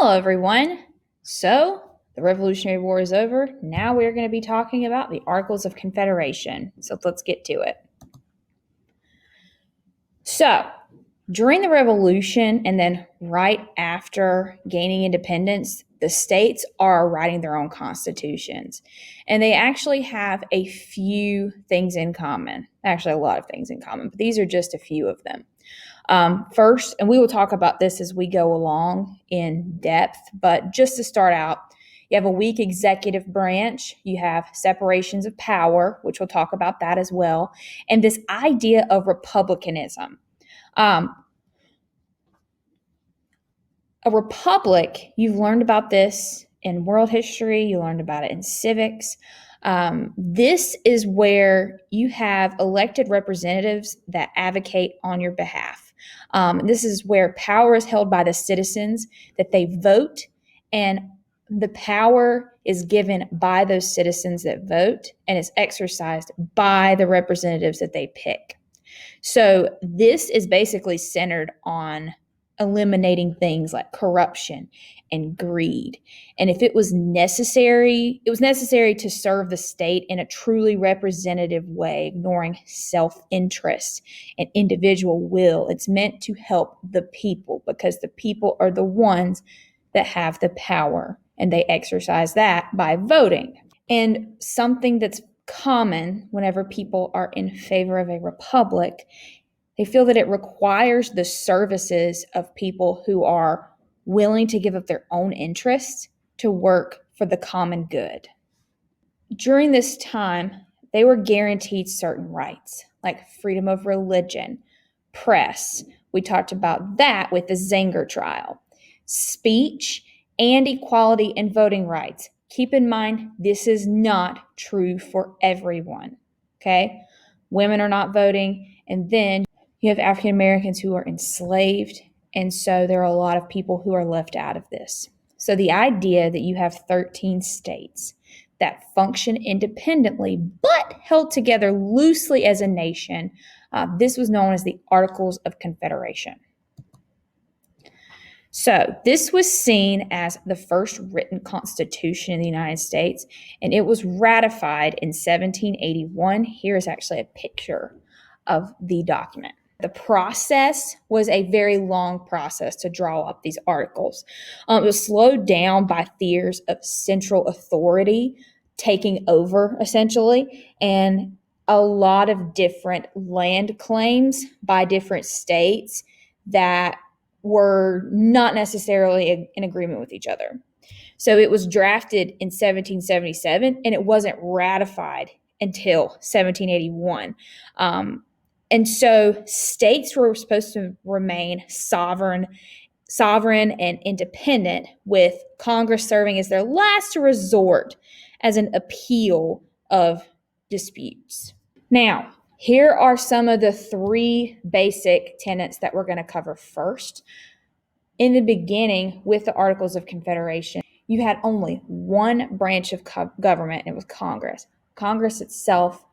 Hello, everyone. So, the Revolutionary War is over. Now we're going to be talking about the Articles of Confederation. So, let's get to it. So, during the Revolution and then right after gaining independence, the states are writing their own constitutions. And they actually have a few things in common. Actually, a lot of things in common, but these are just a few of them. First, and we will talk about this as we go along in depth, but just to start out, you have a weak executive branch, you have separations of power, which we'll talk about that as well, and this idea of republicanism. A republic, you've learned about this in world history, you learned about it in civics. This is where you have elected representatives that advocate on your behalf. This is where power is held by the citizens, that they vote, and the power is given by those citizens that vote, and it's exercised by the representatives that they pick. So this is basically centered on eliminating things like corruption and greed. And if it was necessary to serve the state in a truly representative way, ignoring self-interest and individual will. It's meant to help the people because the people are the ones that have the power, and they exercise that by voting. And something that's common whenever people are in favor of a republic, they feel that it requires the services of people who are willing to give up their own interests to work for the common good. During this time, they were guaranteed certain rights, like freedom of religion, press. We talked about that with the Zenger trial, speech, and equality in voting rights. Keep in mind, this is not true for everyone, okay? Women are not voting, and then you have African Americans who are enslaved, and so there are a lot of people who are left out of this. So the idea that you have 13 states that function independently but held together loosely as a nation, this was known as the Articles of Confederation. So this was seen as the first written constitution in the United States, and it was ratified in 1781. Here is actually a picture of the document. The process was a very long process to draw up these articles. It was slowed down by fears of central authority taking over, essentially, and a lot of different land claims by different states that were not necessarily in agreement with each other. So it was drafted in 1777, and it wasn't ratified until 1781. And so states were supposed to remain sovereign and independent, with Congress serving as their last resort as an appeal of disputes. Now, here are some of the three basic tenets that we're going to cover first. In the beginning, with the Articles of Confederation, you had only one branch of government, and it was Congress. Congress itself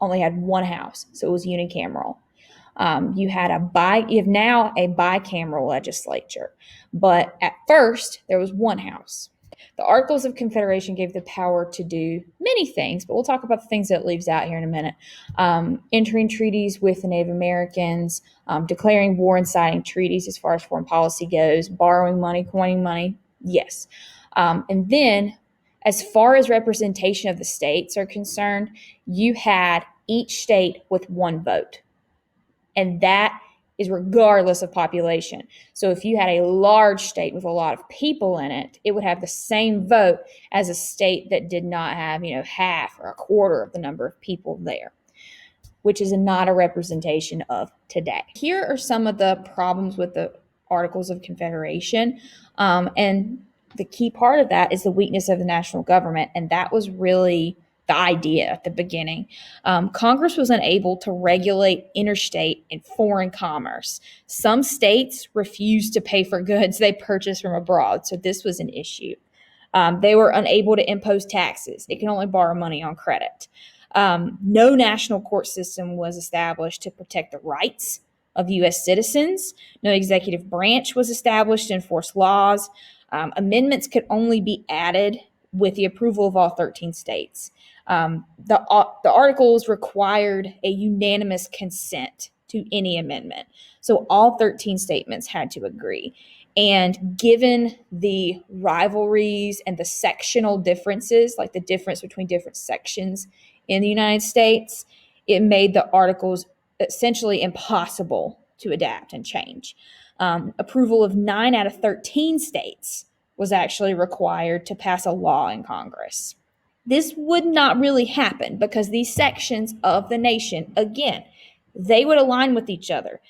only had one house, so it was unicameral. You have now a bicameral legislature, but at first there was one house. The Articles of Confederation gave the power to do many things, but we'll talk about the things that it leaves out here in a minute. Entering treaties with the Native Americans, declaring war and signing treaties as far as foreign policy goes, borrowing money, coining money, yes. And then as far as representation of the states are concerned, you had each state with one vote. And that is regardless of population. So if you had a large state with a lot of people in it, it would have the same vote as a state that did not have, half or a quarter of the number of people there, which is not a representation of today. Here are some of the problems with the Articles of Confederation. And the key part of that is the weakness of the national government. And that was really the idea at the beginning. Congress was unable to regulate interstate and foreign commerce. Some states refused to pay for goods they purchased from abroad, so this was an issue. They were unable to impose taxes. It can only borrow money on credit. No national court system was established to protect the rights of U.S. citizens. No executive branch was established to enforce laws. Amendments could only be added with the approval of all 13 states. The articles required a unanimous consent to any amendment. So all 13 statements had to agree. And given the rivalries and the sectional differences, like the difference between different sections in the United States, it made the articles essentially impossible to adapt and change. Approval of 9 out of 13 states was actually required to pass a law in Congress. This would not really happen because these sections of the nation, again, they would align with each other.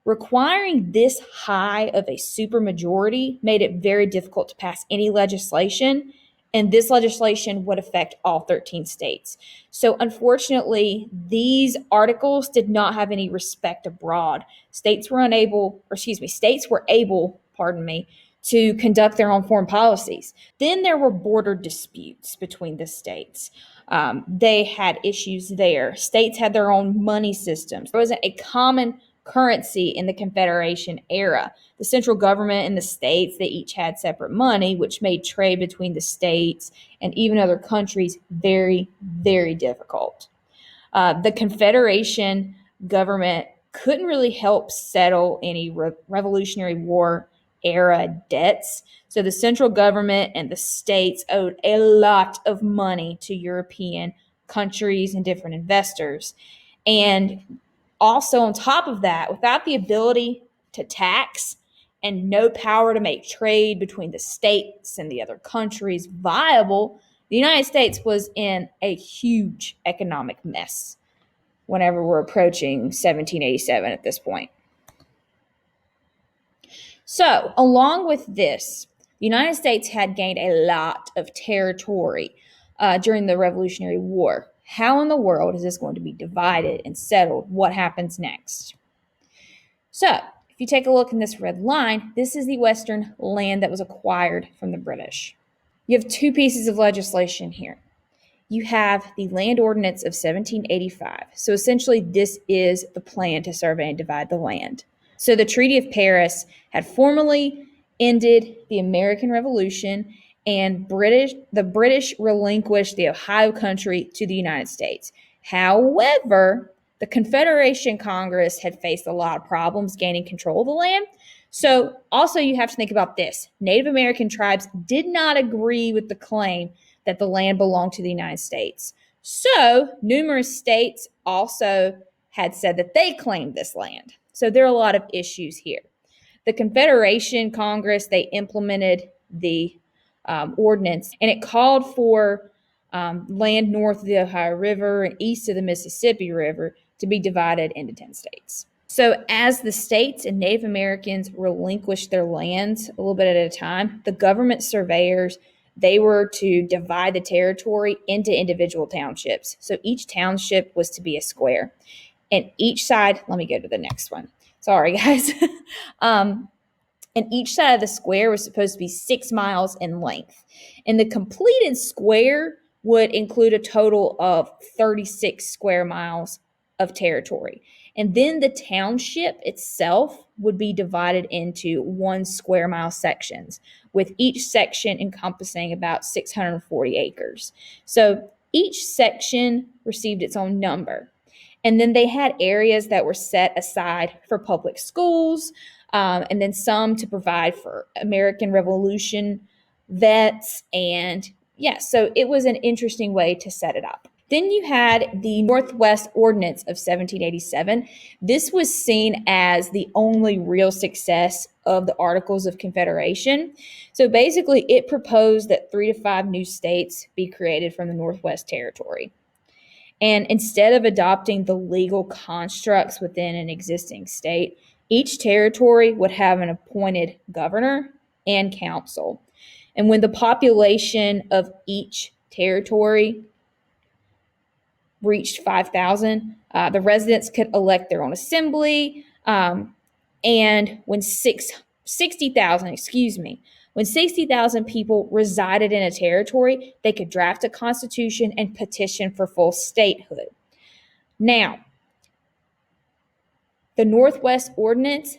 Requiring this high of a supermajority made it very difficult to pass any legislation, and this legislation would affect all 13 states. So unfortunately, these articles did not have any respect abroad. States were able, to conduct their own foreign policies. Then there were border disputes between the states. They had issues there. States had their own money systems. There wasn't a common currency in the Confederation era. The central government and the states, they each had separate money, which made trade between the states and even other countries very, very difficult. The Confederation government couldn't really help settle any Revolutionary War era debts. So the central government and the states owed a lot of money to European countries and different investors. And also, on top of that, without the ability to tax and no power to make trade between the states and the other countries viable, the United States was in a huge economic mess whenever we're approaching 1787 at this point. So, along with this, the United States had gained a lot of territory during the Revolutionary War. How in the world is this going to be divided and settled? What happens next? So, if you take a look in this red line, this is the western land that was acquired from the British. You have two pieces of legislation here. You have the Land Ordinance of 1785. So essentially, this is the plan to survey and divide the land. So the Treaty of Paris had formally ended the American Revolution, and the British relinquished the Ohio Country to the United States. However, the Confederation Congress had faced a lot of problems gaining control of the land. So also you have to think about this. Native American tribes did not agree with the claim that the land belonged to the United States. So numerous states also had said that they claimed this land. So there are a lot of issues here. The Confederation Congress, they implemented the ordinance, and it called for land north of the Ohio River and east of the Mississippi River to be divided into 10 states. So as the states and Native Americans relinquished their lands a little bit at a time, the government surveyors, they were to divide the territory into individual townships. So each township was to be a square. And each side, let me go to the next one. Sorry, guys. And each side of the square was supposed to be 6 miles in length. And the completed square would include a total of 36 square miles of territory. And then the township itself would be divided into 1 square mile sections, with each section encompassing about 640 acres. So each section received its own number. And then they had areas that were set aside for public schools, and then some to provide for American Revolution vets. And so it was an interesting way to set it up. Then you had the Northwest Ordinance of 1787. This was seen as the only real success of the Articles of Confederation. So basically, it proposed that 3 to 5 new states be created from the Northwest Territory. And instead of adopting the legal constructs within an existing state, each territory would have an appointed governor and council. And when the population of each territory reached 5,000, the residents could elect their own assembly. And when 60,000 people resided in a territory, they could draft a constitution and petition for full statehood. Now, The Northwest Ordinance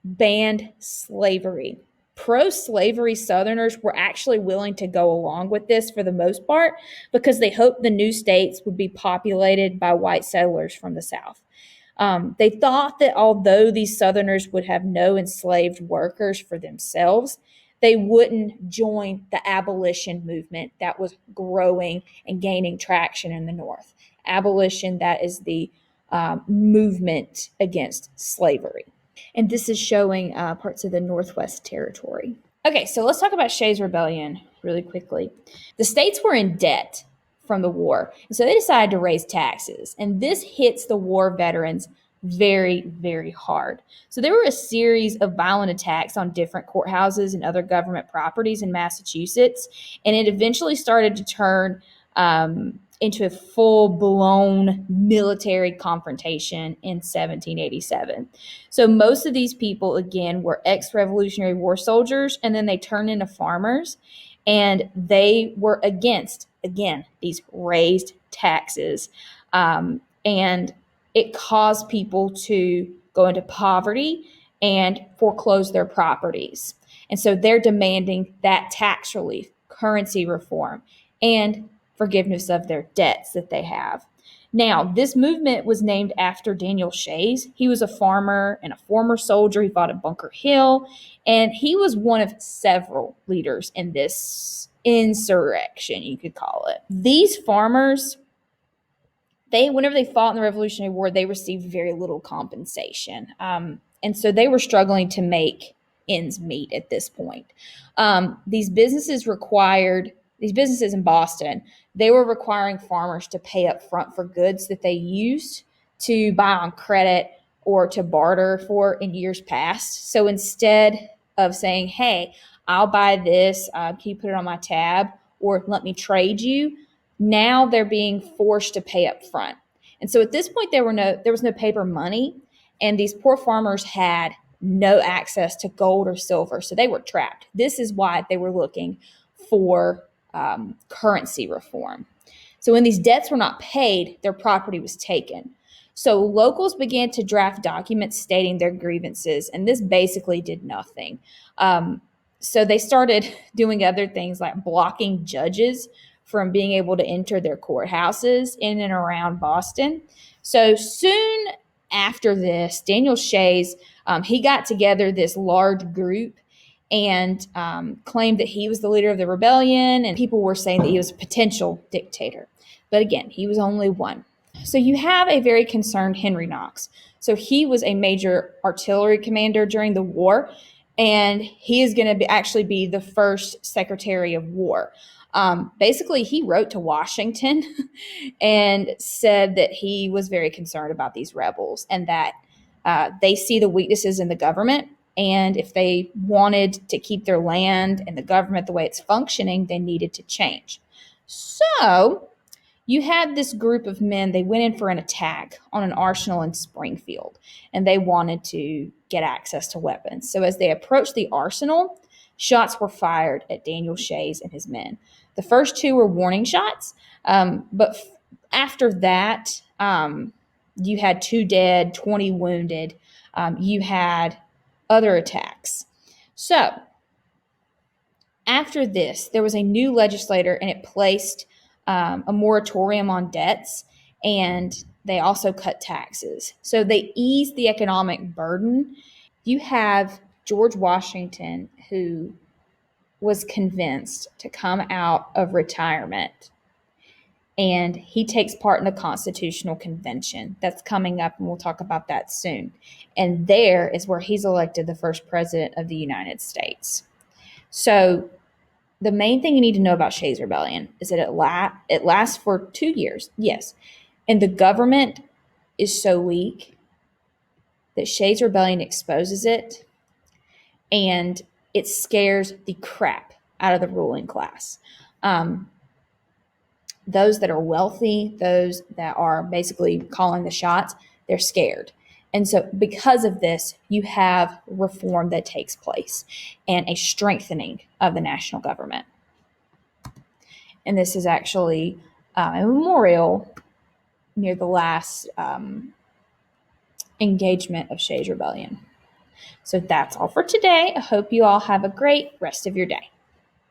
banned slavery. Pro-slavery Southerners were actually willing to go along with this for the most part because they hoped the new states would be populated by white settlers from the South. They thought that although these Southerners would have no enslaved workers for themselves, they wouldn't join the abolition movement that was growing and gaining traction in the North. Abolition, that is the movement against slavery. And this is showing parts of the Northwest Territory. Okay, so let's talk about Shays' Rebellion really quickly. The states were in debt from the war, and so they decided to raise taxes. And this hits the war veterans very, very hard. So there were a series of violent attacks on different courthouses and other government properties in Massachusetts, and it eventually started to turn into a full-blown military confrontation in 1787. So most of these people, again, were ex-Revolutionary War soldiers, and then they turned into farmers, and they were against, again, these raised taxes. And it caused people to go into poverty and foreclose their properties. And so they're demanding that tax relief, currency reform, and forgiveness of their debts that they have. Now, this movement was named after Daniel Shays. He was a farmer and a former soldier. He fought at Bunker Hill, and he was one of several leaders in this insurrection, you could call it. These farmers, whenever they fought in the Revolutionary War, they received very little compensation. And so they were struggling to make ends meet at this point. These businesses in Boston, they were requiring farmers to pay up front for goods that they used to buy on credit or to barter for in years past. So instead of saying, hey, I'll buy this, can you put it on my tab, or let me trade you, now they're being forced to pay up front. And so at this point, there was no paper money, and these poor farmers had no access to gold or silver, so they were trapped. This is why they were looking for currency reform. So when these debts were not paid, their property was taken. So locals began to draft documents stating their grievances, and this basically did nothing. So they started doing other things like blocking judges from being able to enter their courthouses in and around Boston. So soon after this, Daniel Shays, he got together this large group and claimed that he was the leader of the rebellion, and people were saying that he was a potential dictator. But again, he was only one. So you have a very concerned Henry Knox. So he was a major artillery commander during the war, and he is going to actually be the first Secretary of War. Basically, he wrote to Washington and said that he was very concerned about these rebels and that they see the weaknesses in the government. And if they wanted to keep their land and the government the way it's functioning, they needed to change. So you had this group of men, they went in for an attack on an arsenal in Springfield, and they wanted to get access to weapons. So as they approached the arsenal, shots were fired at Daniel Shays and his men. The first two were warning shots, but after that, you had 2 dead, 20 wounded. You had other attacks. So after this, there was a new legislator, and it placed a moratorium on debts, and they also cut taxes. So they eased the economic burden. You have George Washington, who was convinced to come out of retirement, and he takes part in the Constitutional Convention that's coming up, and we'll talk about that soon. And there is where he's elected the first president of the United States. So the main thing you need to know about Shays' Rebellion is that it lasts for 2 years, yes. And the government is so weak that Shays' Rebellion exposes it, and it scares the crap out of the ruling class. Those that are wealthy, those that are basically calling the shots, they're scared. And so because of this, you have reform that takes place and a strengthening of the national government. And this is actually a memorial near the last engagement of Shays' Rebellion. So that's all for today. I hope you all have a great rest of your day.